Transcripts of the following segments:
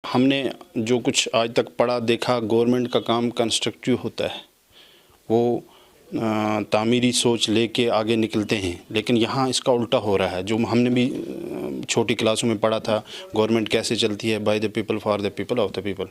हमने जो कुछ आज तक पढ़ा देखा, गवर्नमेंट का काम कंस्ट्रक्टिव होता है, वो तामीरी सोच लेके आगे निकलते हैं। लेकिन यहाँ इसका उल्टा हो रहा है। जो हमने भी छोटी क्लासों में पढ़ा था, गवर्नमेंट कैसे चलती है, by the people for the people of the people.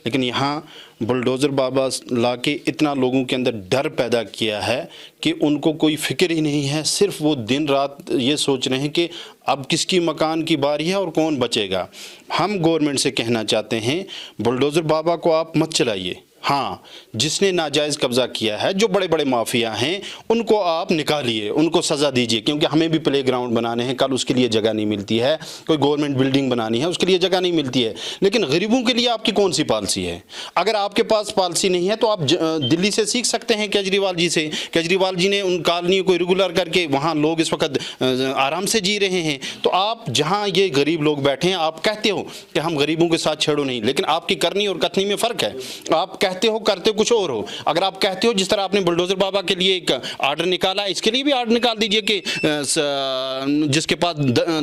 लेकिन यहाँ बुलडोज़र बाबा ला के इतना लोगों के अंदर डर पैदा किया है कि उनको कोई फ़िक्र ही नहीं है। सिर्फ वो दिन रात ये सोच रहे हैं कि अब किसकी मकान की बारी है और कौन बचेगा। हम गवर्नमेंट से कहना चाहते हैं, बुलडोज़र बाबा को आप मत चलाइए। हाँ, जिसने नाजायज़ कब्ज़ा किया है, जो बड़े बड़े माफिया हैं, उनको आप निकालिए, उनको सज़ा दीजिए। क्योंकि हमें भी प्ले ग्राउंड बनाने हैं, कल उसके लिए जगह नहीं मिलती है। कोई गवर्नमेंट बिल्डिंग बनानी है, उसके लिए जगह नहीं मिलती है। लेकिन गरीबों के लिए आपकी कौन सी पॉलिसी है? अगर आपके पास पॉलिसी नहीं है तो आप दिल्ली से सीख सकते हैं, केजरीवाल जी से। केजरीवाल जी ने उन कॉलोनियों को रेगुलर करके वहाँ लोग इस वक्त आराम से जी रहे हैं। तो आप जहाँ ये गरीब लोग बैठे हैं, आप कहते हो कि हम गरीबों के साथ छेड़ो नहीं, लेकिन आपकी करनी और कथनी में फ़र्क है। आप कहते हो, करते हो कुछ और हो। अगर आप कहते हो, जिस तरह आपने बुलडोज़र बाबा के लिए एक आर्डर निकाला, इसके लिए भी आर्डर निकाल दीजिए कि जिसके पास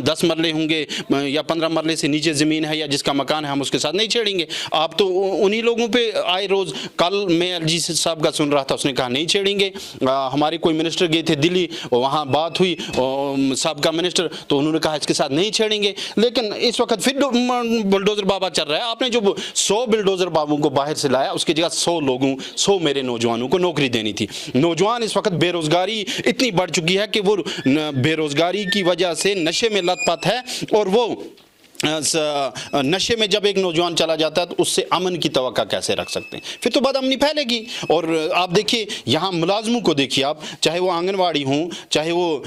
10 मरले होंगे या 15 मरले से नीचे ज़मीन है या जिसका मकान है, हम उसके साथ नहीं छेड़ेंगे। आप तो उन्हीं लोगों पे आए रोज़। कल मैं एलजी साहब का सुन रहा था, उसने कहा नहीं छेड़ेंगे। हमारे कोई मिनिस्टर गए थे दिल्ली, वहाँ बात हुई साहब का मिनिस्टर, तो उन्होंने कहा इसके साथ नहीं छेड़ेंगे। लेकिन इस वक्त फिर बुलडोज़र बाबा चल रहा है। आपने जो 100 बुलडोज़र बाबू को बाहर से लाया, उसकी जगह 100 मेरे नौजवानों को नौकरी देनी थी। नौजवान इस वक्त बेरोजगारी इतनी बढ़ चुकी है कि वो बेरोजगारी की वजह से नशे में लतपत है। और वो नशे में जब एक नौजवान चला जाता है तो उससे अमन की तवक्का कैसे रख सकते हैं? फिर तो बदअमनी फैलेगी। और आप देखिए, यहाँ मुलाजमों को देखिए आप, चाहे वो आंगनवाड़ी हों, चाहे वो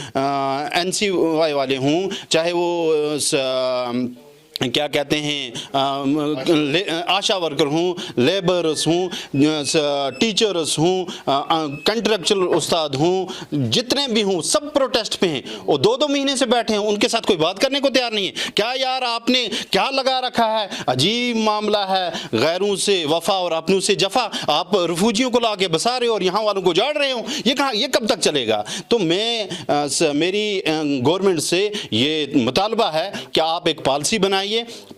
NCY वाले हों, चाहे वो क्या कहते हैं आशा वर्कर हूँ, लेबरर्स हूँ, टीचर्स हूँ, कंट्रेक्चुअल उस्ताद हूँ, जितने भी हूँ, सब प्रोटेस्ट पे हैं। और 2-2 महीने से बैठे हैं, उनके साथ कोई बात करने को तैयार नहीं है। क्या यार, आपने क्या लगा रखा है? अजीब मामला है, गैरों से वफा और अपनों से जफा। आप रिफ्यूजियों को ला के बसा रहे हो और यहाँ वालों को जाड़ रहे हो। ये कब तक चलेगा? तो मेरी गवर्नमेंट से ये मुतालबा है कि आप एक पॉलिसी बनाइए।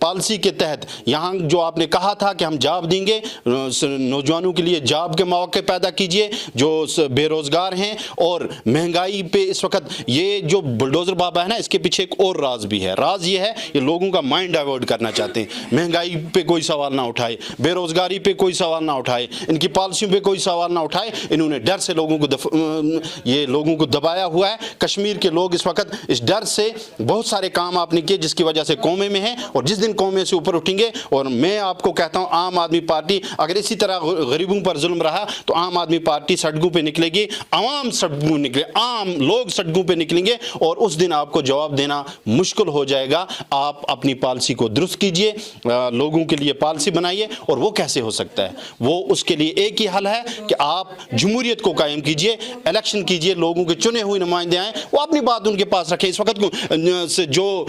पॉलिसी के तहत यहाँ जो आपने कहा था कि हम जॉब देंगे, नौजवानों के लिए जॉब के मौके पैदा कीजिए जो बेरोजगार हैं। और महंगाई पे इस वक्त ये जो बुलडोज़र बाबा है ना, इसके पीछे एक और राज भी है। राज ये है, ये लोगों का माइंड डाइवर्ट करना चाहते हैं। महंगाई पे कोई सवाल ना उठाए, बेरोजगारी पे कोई सवाल ना उठाए, इनकी पॉलिसियों पे कोई सवाल ना उठाए। इन्होंने डर से लोगों को दबाया हुआ है। कश्मीर के लोग इस वक्त इस डर से बहुत सारे काम आपने किए जिसकी वजह से कौमे में है, और जिस दिन कौमें से ऊपर उठेंगे। और मैं आपको कहता हूं, आम आदमी पार्टी अगर इसी तरह गरीबों पर जुल्म रहा तो आम आदमी पार्टी सड़कों पे निकलेगी, आवाम सड़कों निकले, आम लोग सड़कों पे निकलेंगे और उस दिन आपको जवाब देना मुश्किल हो जाएगा। आप अपनी पॉलिसी को दुरुस्त कीजिए, लोगों के लिए पॉलिसी बनाइए। और वो कैसे हो सकता है? वो उसके लिए एक ही हल है कि आप जमहूरियत को कायम कीजिए, इलेक्शन कीजिए, लोगों के चुने हुए नुमाइंदे आए, वो अपनी बात उनके पास रखें। इस वक्त जो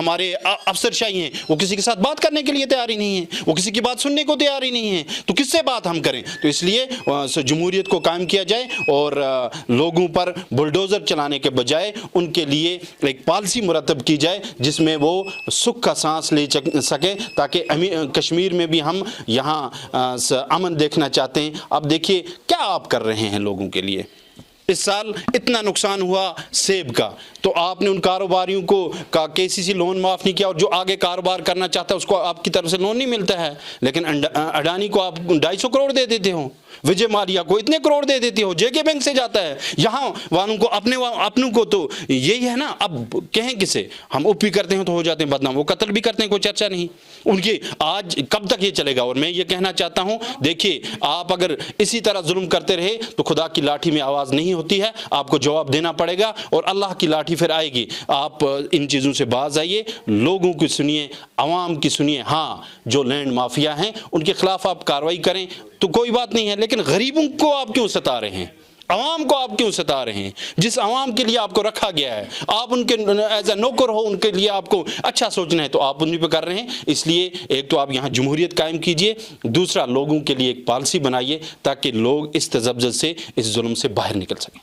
हमारे अफसरशाही हैं, वो किसी के साथ बात करने के लिए तैयार ही नहीं है, वो किसी की बात सुनने को तैयार ही नहीं है। तो किससे बात हम करें? तो इसलिए जमहूरियत को कायम किया जाए और लोगों पर बुलडोज़र चलाने के बजाय उनके लिए एक पॉलिसी मुरतब की जाए जिसमें वो सुख का सांस ले सके, ताकि कश्मीर में भी हम यहाँ अमन देखना चाहते हैं। अब देखिए क्या आप कर रहे हैं लोगों के लिए। इस साल इतना नुकसान हुआ सेब का, तो आपने उन कारोबारियों को का KCC लोन माफ़ नहीं किया, और जो आगे कारोबार करना चाहता है उसको आपकी तरफ से लोन नहीं मिलता है। लेकिन अडानी को आप 250 करोड़ दे देते हो, विजय माल्या को इतने करोड़ दे देते हो, JK बैंक से जाता है। यहाँ वालों को अपनों को तो यही है ना। अब कहें किसे? हम उप भी करते हैं तो हो जाते हैं बदनाम, वो कत्ल भी करते हैं, कोई चर्चा नहीं उनकी। आज कब तक ये चलेगा? और मैं ये कहना चाहता हूँ, देखिए, आप अगर इसी तरह जुल्म करते रहे तो खुदा की लाठी में आवाज़ नहीं होती है, आपको जवाब देना पड़ेगा और अल्लाह की लाठी फिर आएगी। आप इन चीज़ों से बाज आइए, लोगों की सुनिए, आवाम की सुनिए। हाँ, जो लैंड माफिया हैं उनके खिलाफ आप कार्रवाई करें तो कोई बात नहीं है, लेकिन गरीबों को आप क्यों सता रहे हैं? आवाम को आप क्यों सता रहे हैं? जिस आवाम के लिए आपको रखा गया है, आप उनके एज ए नौकर हो, उनके लिए आपको अच्छा सोचना है, तो आप उन्हीं पे कर रहे हैं। इसलिए एक तो आप यहाँ जमहूरियत कायम कीजिए, दूसरा लोगों के लिए एक पॉलिसी बनाइए ताकि लोग इस तजब्ज़ुत से, इस जुल्म से बाहर निकल सकें।